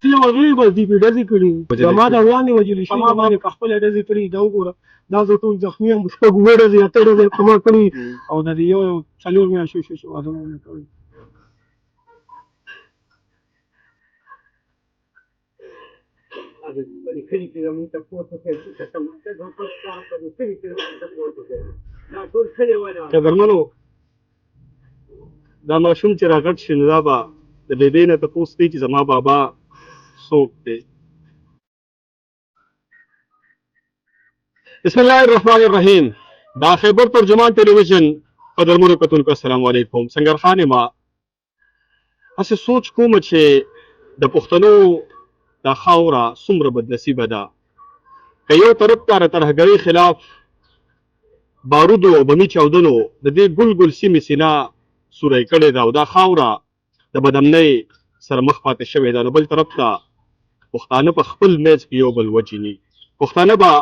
چې ورغلي بس دي په ډزې کړي زما د وړاندې وجلي شوي زما باندې په خپله ډزې کړي دا وګوره دا زه ټول زخمي یم شپږ اووه ډزې اته ډزې په ما کړي او د دې یو څلور میاشتو شو واده مې کړی قدرمنو دا ماشوم چې راغټ شي نو دا به د بیبۍ نه تپوس کوي چې زما بابا څوک دی بسم الله الرحمن الرحیم دا خیبر ترجمان ټلویزیون قدرمنو کتونکو السلام علیکم سنګرخان ما هسې سوچ کوم چې د پښتنو دا خاوره څومره بدنصیبه ده که یو طرف ته د ترهګرۍ خلاف بارودو او بمي چاودنو د دې ګل ګل سیمې سینه سوری کړې ده او دا خاوره د بدامنۍ سره مخ پاتې شوې ده نو بل طرف ته پښتانه په خپل میز کې یو بل وجني پښتانه به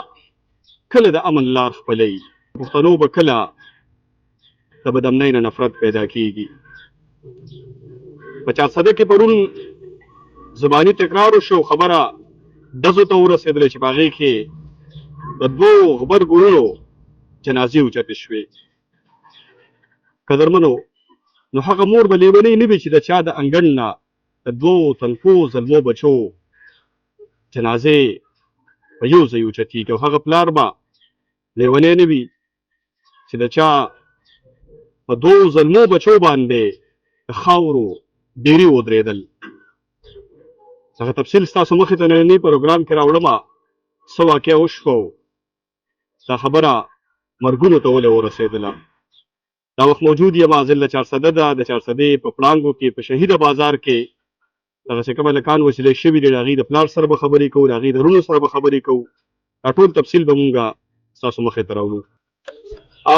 کله د امن لار خپلوي پښتنو به کله د بدامنۍ نه نفرت پیدا کیږي په 400 کې پرون زباني تکرار وشو خبره ډزو ته ورسېدله چې په هغې کې د دوو غبرګونونو جنازې اوچتې شوې قدرمنو نو هغه مور به لیونۍ نه وي چې د چا د انګړ نه د دوو تنکو زلمو بچو جنازې په یو ځای اوچتېږي او هغه پلار به لیونی نه وي چې د چا په دوو زلمو بچو باندې د خاورو ډیرې ودرېدل هغه تفصیل ستاسو مخې ته ننني پروګرام کې راوړمه څه واقعه وشوه دا خبره مرګونو ته ولې ورسېدله دا وخت موجود یم ضلع 400 ده د 400 په پړانګو کې په شهیده بازار کې دغسې کوم هلکان وسیلې شوي دي د هغوی د پلار سره به خبرې کوو د هغوی د وروڼو سره به خبرې کوو دا ټول تفصیل به مونږ ستاسو مخې ته راوړو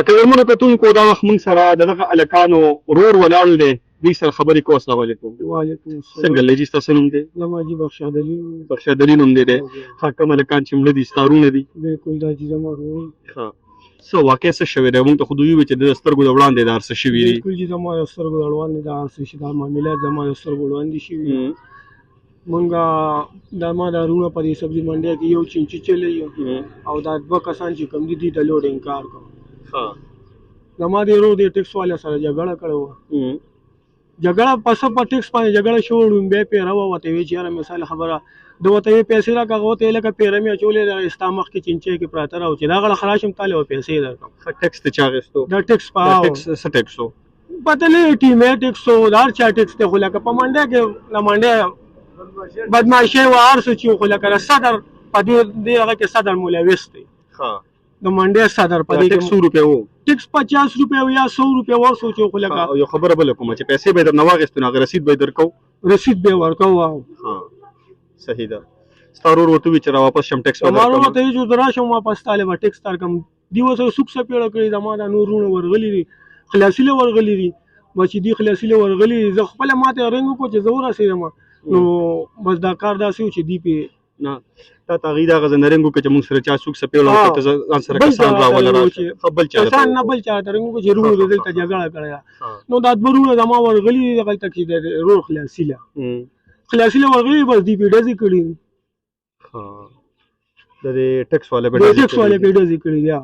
قدرمنو کتونکو دا وخت مونږ سره د دغه هلکانو ورور ولاړ دی دوی سره خبرې کوو السلام علیکم وعلیکم السلام څنګه الله جي ستاسو نوم دی زما جي بخشاد علي بخشاد علي نوم دی ښه کوم هلکان چې مړه دي ستا وروڼه دي بلکل دا چې زما ورور ښه څه واقع څه شوی دی مونږ ته خو دوی وویل چې د سترګو د وړاندې دا هر څه شوي دي بلکل چې زما د سترګو د وړاندې دا هر څه چې دا معاملات زما د سترګو وړاندې شوي مونږ دا ما دا وروڼه په دې سبزي منډۍ کې یو چینچي چلی او دا دوه کسان چې کوم دي دوی ته لوډ انکار کوو زما د ورور د ټیکس والا سره جګړه کړې وه جګړه پس په ټیکس باندې جګړه شو ډومبی پیره ووته وی چې یاره مثال خبره د وته یې پیسې راکړه هغه ته یې لکه پیره مې اچولې ده ستا مخکې چینچی کې پراته راو چې دا غړه خراشم تاله و پیسې درکړم ښه ټیکس ته چا اخېستو دا ټیکس په څه ټیکس و پته نه ټیمې ټیکس و دا هر چا ټیکس دی خو لکه په منډه کې د منډه بدماشي و هر څه چې خو لکه صدر په دې هغه کې صدر ملوث دی د منډه صدر په دې کې 100 روپیا و ټیکس 50 روپیا یا 100 روپیا ورسو چې خو لکه یو خبره بل کوم چې پیسې به درنه واغېستو نو هغه رسید به درکو رسید به ورکو ها صحیح ده ستا ورور ورته وویل چې را واپس شم ټیکس به ما ورور ته وویل چې زه راشم واپس تاله به ټیکس درکړم دوی ورسره سوک سپېړه کړې زما دا نور وروڼه ورغلي دي خلاصي له ورغلي دي به چې دوی خلاصي له ورغلي دي زه خپله ماته رنګ وکړو چې زه ورسېدم نو بس دا کار داسې و چې دوی پې نه تا ته هغوی دغه زنرنګ وکړه چې مونږ سره چا څوک سپېړه وکړه ته ځان سره کسان راوله راشه بل چا کسان نه بل چا ته رنګ وکړو چې وروڼو د دلته جګړه کړې ده نو دا دوه وروڼه زما ورغلي دي دغلته چې د ورور خلاصي له ورغلي بس دوی پې ډزې کړي د دې ټیکس والا پې ډزې کړي دي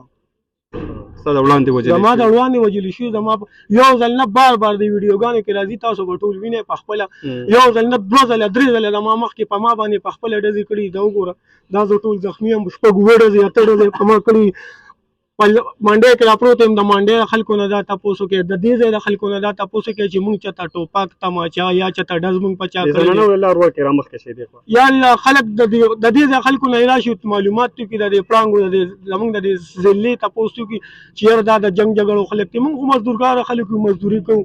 ستا د وړاندې وجلې زما د وړاندې وجلې شوي زما یو ځل نه بار بار د ویډیوګانو کې راځي تاسو به ټول وینئ په خپله یو ځل نه دوه ځله درې ځله زما مخکې په ما باندې په خپله ډزې کړي دا وګوره دا زه ټول زخمي یم شپږ اووه ډزې اته ډزې په ما کړي منډۍ کې راپروت یم د منډۍ خلکو نه دا تپوس وکړې د دې ځای د خلکو نه دا تپوس وکړې چې مونږ چېرته ټوپک تماچا یا چېرته ډز مونږ په چا کړی یا الله خلک د دې ځای خلکو نه راشي معلومات وکړي د دې پړانګو زمونږ د دې ضلعې تپوس وکړي چې یاره دا د جنګ جګړو خلک دي مونږ خو مزدورګاره خلک یو مزدوري کوو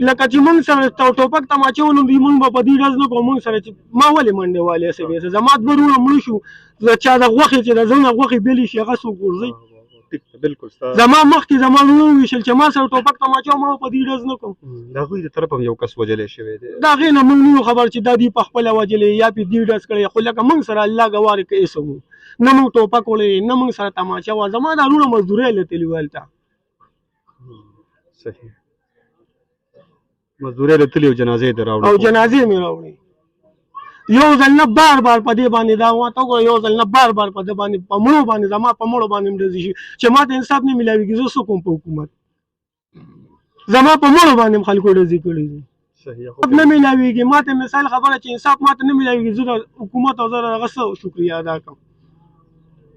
لکه چې مونږ سره ټوپک تماچه ونو دوی مونږ به په دې ډز نه کوو مونږ سره چې ما ولې منډې والې هسې زما دوه وروڼه مړه شو د چا د غوښې چې د زه نه غوښې بېلې شي هغه څوک ورځي زما مخکې زما وروڼو وویشل چې ما سره ټوپک تماچه ما په دې ډز نه کوم د هغوی د طرفه هم یو کس وجلی شوی دی د هغې نه مونږ نه یو خبر چې دا دوی په خپله وجلې یا پې دوی ډز کړی خو لکه مونږ سره الله ګوارې که هېڅ وو نه مونږ ټوپک وړی نه مونږ سره تماچه وه زما دا وروڼه مزدورۍ لتلي وو هلته صحیح مزدورۍ لتلي او جنازې دې راوړې او جنازې مې راوړې یو ځل نه بار بار په دې باندې دا واته وګوره یو ځل نه بار بار په دې باندې په مړو باندې زما په مړو باندې مړه شي چې ما ته انصاف نه ملاويږي زه څه کوم په حکومت زما په مړو باندې خلکو ډزې کړي دي نه ملاويږي ما ته مثال خبره چې انصاف ما ته نه ملاويږي زه د حکومت او زه هغه څه شکریا ادا کوم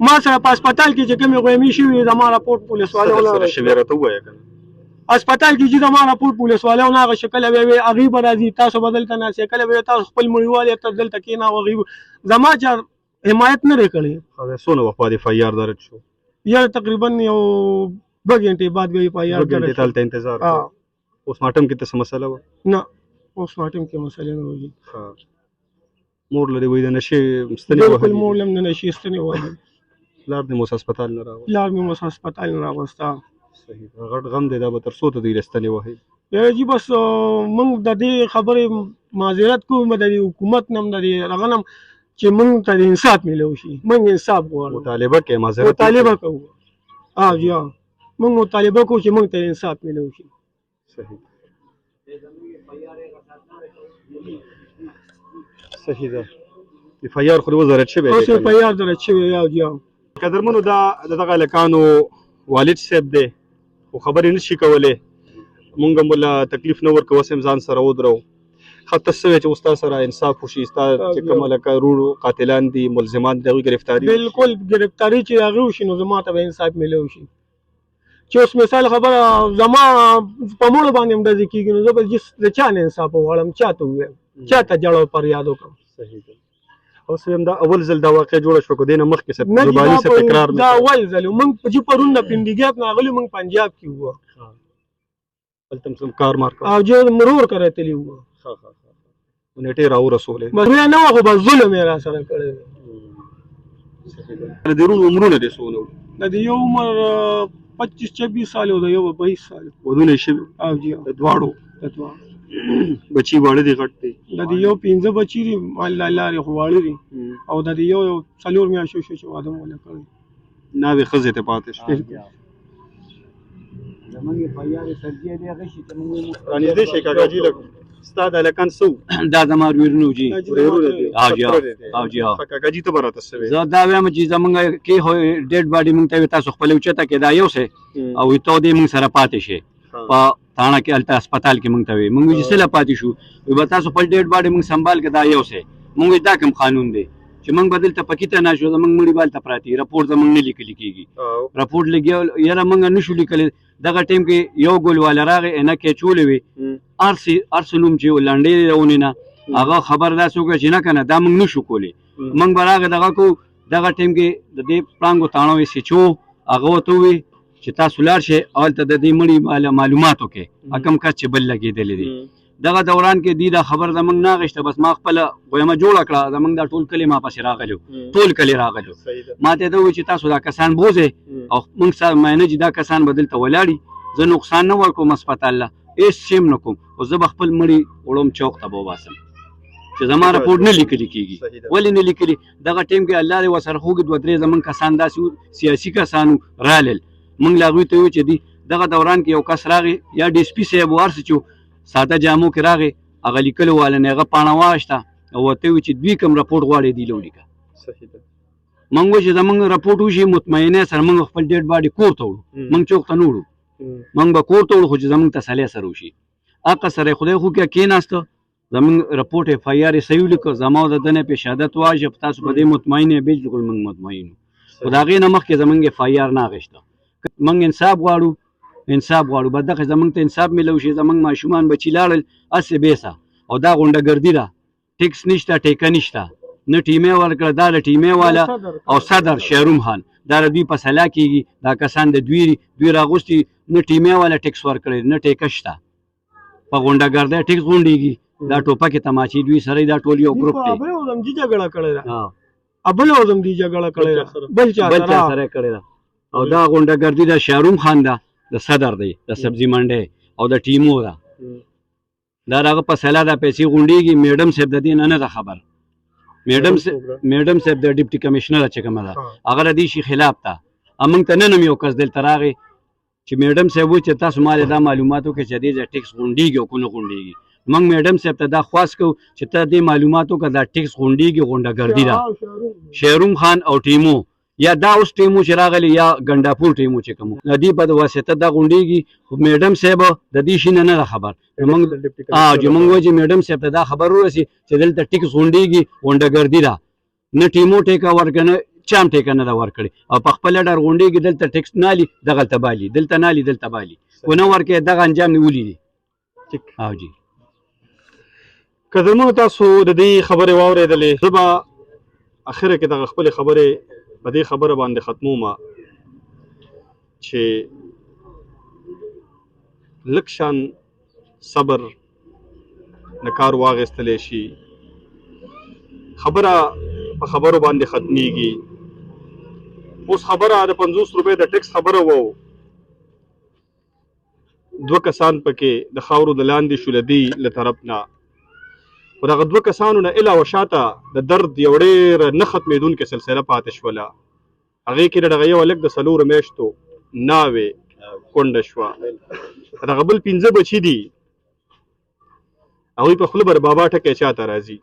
ما سره په هسپتال کې چې کومې غویمې شوي زما راپورټ پولیس والو هسپتال کې چې زما راپورټ پولیس والو نه هغه شکل به هغې به راځي تاسو به دلته ناست کله به تاسو خپل مړیوال ته دلته کېنه هغې زما چا حمایت نه دی کړی څونه وخت بعد اف آی آر درج شو یا تقریبا یو 2 घंटे بعد به اف آی آر درج دلته انتظار پوسټمارټم کې څه مسله وه نه پوسټمارټم کې مسله نه وي مور لري وایي د نشې ستنې بالکل مور لم نه نشي ستنې وایي پلار دې موس هسپتال نه راوست پلار مې موس هسپتال نه راوسته صحیح غټ غم دی دا به تر څو ته دوی ستنې وهي یاره جی بس موږ د دې خبرې معذرت کوو د دې حکومت نه د دې هغه نه چې موږ ته انصاف میلو شي موږ انصاف غواړو مطالبه کې معذرت مطالبه کوو جی موږ مطالبه کوو چې موږ ته انصاف میلو شي صحیح صحیح ده اف آی آر خو وزارت شوی اوس اف آی آر درج شوی جی قدرمنو دا دغه هلکانو والد صاحب دی خو خبرې نشي کولی مونږ هم له تکلیف نه ورکوو اوس هم ځان سره ودرو ښه ته څه وایې چې اوس تا سره انصاف وشي ستا چې کوم هلکه روړو قاتلان دي ملزمان دي د هغوی ګرفتاري بالکل ګرفتاري چې هغې وشي نو زما ته به انصاف میلو شي چې اوس مثال خبره زما په مړو باندې هم ډزې کېږي نو زه به د چا نه انصاف وغواړم چا ته ووایم چا ته جړ او فریاد وکړم صحیح ده اوس هم دا اول ځل دا واقع جوړه شوه که دې نه مخکې څه زباني څه تکرار دا اول ځل و موږ چې پرون نه پنډیګاپ نه راغلي موږ پنجاب کې وو هلته هم څه کار مار او چې مرور کرے تللی وو نیټې راورسولې بس بیا نه وه خو بس ظلم یې را سره کړی د دې روڼ عمرونه دې څونه وو د دې یو عمر 25-26 سال او د یو 22 سال ودونه یې شوي جی د دواړو بچي واړه دي غټ دي د دې یو 15 بچي دي الله لارې خو واړه دي او د دې یو 4 میاشتو شو چې واده مو نه کړی ناوې ښځې ته پاتې شو زمونږ په یارې سرجې دی هغه شي ته موږ رانږدې شئ کاکاجي لږ ستا د هلکان څه وو دا زما ورونو جي ورېرونه دي جی کاکاجي ته به راته څه وایې زه دا وایم چې زمونږ کې خو ډېډ باډي موږ ته تاسو خپل اوچته کې دا یو سه او ته دې موږ سره پاتې شي په تاڼه کې هلته هسپتال کې موږ ته وي موږ چې سله پاتې شو به تاسو خپل ډېډ باډي موږ سنبال کې دا یو سه موږ دا کوم قانون دی چې موږ بدل ته پکې ته نه شو زموږ مړي بالته پراتی راپور زموږ نه لیکل کېږي راپور لګیا یاره موږ نه شو لیکلی دغه ټیم کې یو ګول والا راغی عینکې چولې وي ارس نوم چې لنډې راونې نه هغه خبر داسې وکړه چې نه که نه دا موږ نه شو کولی موږ به راغی دغه کو دغه ټیم کې د دې پړانګو تاڼو وې سچو هغه ورته ووي چې تاسو لاړ شئ هلته د دې مړي معلومات وکړئ کوم کس چې بل لګېدلی دی دغه دوران کې دی دا خبر زمونږ نه اخیسته بس ما خپله غویمه جوړه کړه زمونږ دا ټول کلي ما پسې راغلو ټول کلي راغلو ما ته دا وویل چې تاسو دا کسان بوځئ او موږ سره معاینه چې دا کسان به دلته ولاړي زه نقصان نه ورکوم هسپتال له هېڅ شی نه کوم خو زه به خپل مړي وړم چوک ته به وباسم چې زما راپورټ نه لیکلي کېږي ولې نه لیکلي دغه ټیم کې الله دې ورسره خوږي 2-3 زمونږ کسان داسې سیاسي کسانو رالل موږ له هغوی ته وویل چې دغه دوران کې یو کس راغی یا ډي اس پي صاحب وارسه چې ساده جامو کې راغی هغه لیکلو والا نه هغه پاڼه واخیسته او ورته وویل چې دوی کوم راپورټ غواړي دی له ولیکه موږ وویل چې زموږ راپورټ وشي مطمئنه سره موږ خپل ډېډ باډي کور ته وړو موږ چوک ته نه وړو موږ به کور ته وړو خو چې زموږ تسلۍ سره وشي هغه سره خدای خو کې کېناسته زموږ راپورټ اف آی آر یې صحیح ولیکه زما د ده نه پې شهادت واجب تاسو په دې مطمئن یې بالکل موږ مطمئن یو خو د هغې نه مخکې زموږ اف آی آر نه اخیسته موږ انصاف غواړو بس دغه زموږ ته انصاف میلو شي زموږ ماشومان بچي لاړل هسې بیسه او دا غونډه ګردي ده ټیکس نشته ټیکه نشته نه ټیمې ورکړه دا له ټیمې والا او صدر شهروم خان دا له دوی په سلا کېږي دا کسان د دوی راغوستي نه ټیمې والا ټیکس ورکړی نه ټیکه شته په غونډه ګردی ټیکس غونډېږي دا ټوپکې تماچې دوی سره دا ټول یو ګروپ دی بل وزم دي جګړه کړې ده بل چا سره کړې ده او دا غونډه ګردي د شهروم خان ده د صدر دی د سبزي منډی او د ټیمو ده دا هغه په سلا دا پیسې غونډېږي میډم صاحب د دې نه ده خبر میډم صاحب د ډیپټي کمشنر چې کومه ده هغه د دې شي خلاف ده موږ ته نن هم یو کس دلته راغی چې میډم صاحب وایي چې تاسو ما دا معلومات وکړئ چې دې ټیکس غونډېږي او که نه غونډېږي موږ میډم صاحب ته دا خواست کوو چې ته دې معلوماتو که دا ټیکس غونډېږي غونډهګردي ده شهروم خان او ټیمو یا دا اوس ټیمو چې راغلی یا ګنډاپور ټیمو چې کوم د دې په واسطه دا غونډېږي خو میډم صاحب د دې شي نه ده خبر موږ چې موږ وایو چې میډم صاحب ته دا خبر ورسي چې دلته ټیکس غونډېږي غونډهګردي ده نه ټیمو ټیکه ورکړه نه چا هم ټیکه نه ده ورکړې او په خپله ډر غونډېږي دلته ټیکس نالي دغلته بالي دلته نالي دلته بالي ونه ورکړې دغه انجام نیولي دي او جی که زموږ تاسو د دې خبرې واورېدلې زه به اخره کې دغه خپلې خبرې په دې خبره باندې ختموم چې لږ شان صبر نه کار واخیستلی شي خبره په خبرو باندې ختمیږي اوس خبره د 50 روپۍ د ټیکس خبره وو دوه کسان پکې د خاورو د لاندې شو له دې له طرف نه خو دغه دوه کسانو نه علاوه شاته د درد یو ډېره نه ختمېدونکې سلسله پاتې شوله هغې کې دغه یو هلک د 4 میاشتو ناوې کونډه شوه دغه بل 5 بچي دي هغوی په خوله بر بابا ټکی چاته راځي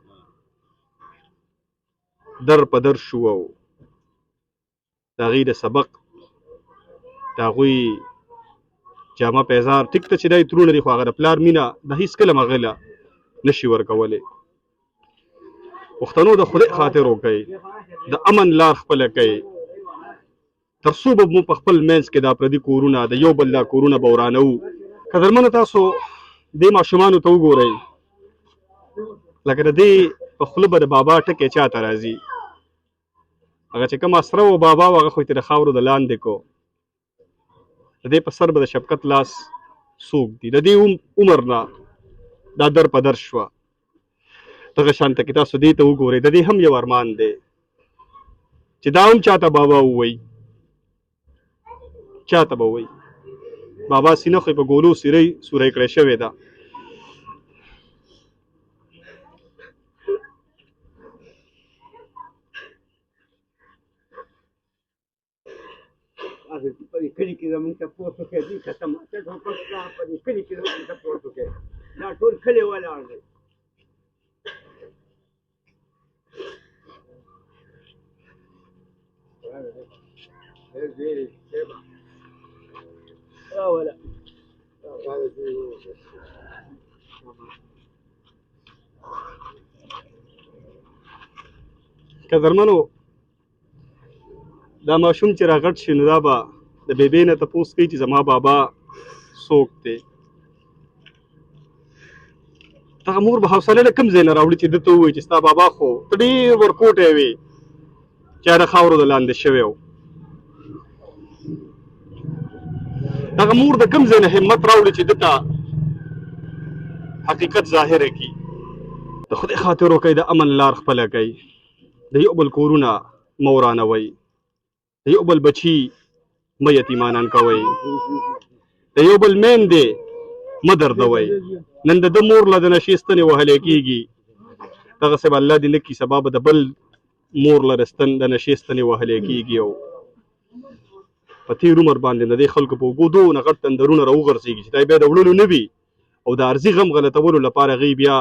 در په در شو د هغې د سبق د هغوی جامه پیزار ټیک ته چې دا یې ترونه دي خو هغه د پلار مینه د هېڅکله مغله نشي ورکولی پښتنو د خدای خاطر وکئ د امن لار خپله کوي تر څو به مو په خپل منځ کې دا پردي کورونه د یو بل دا کورونه به ورانوو قدرمنو تاسو دې ماشومانو ته وګورئ لکه د دې په خوله به د بابا ټکی چاته راځي هغه چې کوم اسره و بابا و هغه خو یې د خاورو د لاندې کو د دې په سر به د شفقت لاس څوک دي د دې عمر نه دا در په در شوه دغه شانته کې تاسو دې ته وګورئ د دې هم یو ارمان دی چې دا هم چاته بابا ووایي چاته به وایي بابا سینه خو یې په ګولو سوری کړې شوې ده په کلي کې زموږ تپوس وکړئ دوی ختم ته ټوپک شته په دې کلي کې زموږ تپوس وکړئ دا ټول کلی ولاړ دی قدرمنو دا ماشوم چې راغټ شي نو دا به د بیبي نه تپوس کوي چې زما بابا څوک دی دغه مور به حوصله له کوم ځای نه راوړي چې ده ته ووایي چې ستا بابا خو ته ډېر ورکوټی وې چې د خاورو د لاندې شوی و دغه مور د کوم ځای نه همت راوړي چې ده ته حقیقت ظاهره کړي د خدای خاطر وکئ د امن لار خپله کوئ د یو بل کورونه مه ورانوئ د یو بل بچي مه یتیمانان کوئ د یو بل میندې مه دردوئ نن د ده مور له د نشې ستنې وهلی کېږي دغسې به الله دې نه کړي سبا به د بل مور له د نشې ستنې وهلی کېږي او په تېر عمر باندې د دې خلکو په اوږو دونه غټ تندرونه راوغورځېږي چې دا بیا د وړلو نه وي او د عرضي غم غلطولو لپاره هغوی بیا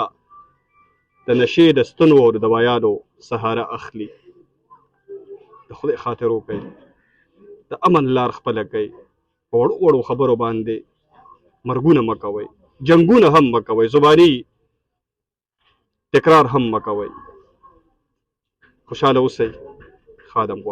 د نشې د ستنو او د دوایانو سهاره اخلي د خدای خاطر وکئ د امن لار خپله کوئ په وړو وړو خبرو باندې مرګونه مه کوئ جنګونه هم مه کوئ زباني تکرار هم مه کوئ خوشحاله اوسئ خادم غواړم